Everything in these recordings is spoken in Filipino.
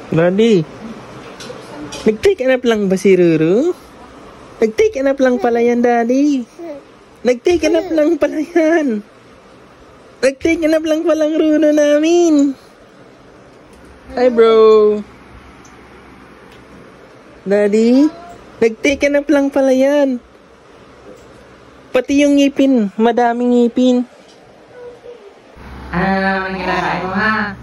Daddy, nag-take a nap lang ba si Ruru? Nag-take a nap lang pala yan, Daddy. Nag-take a nap lang pala yan. Nag-take a nap lang palang Ruru namin. Hi, bro. Daddy, nag-take a nap lang pala yan. Pati yung ngipin, madaming ngipin. Ano naman kinakain mo, ha?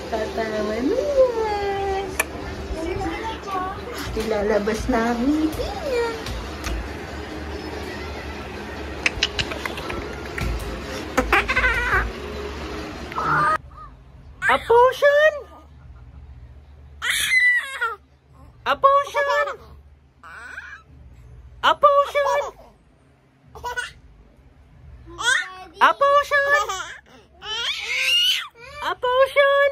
Tatawa naman. Ilalabas na ang ngipin niya. A potion! A potion! A potion! A potion! A potion!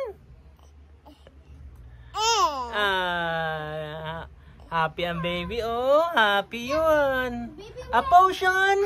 Happy ang baby, oh. Happy yun. A potion!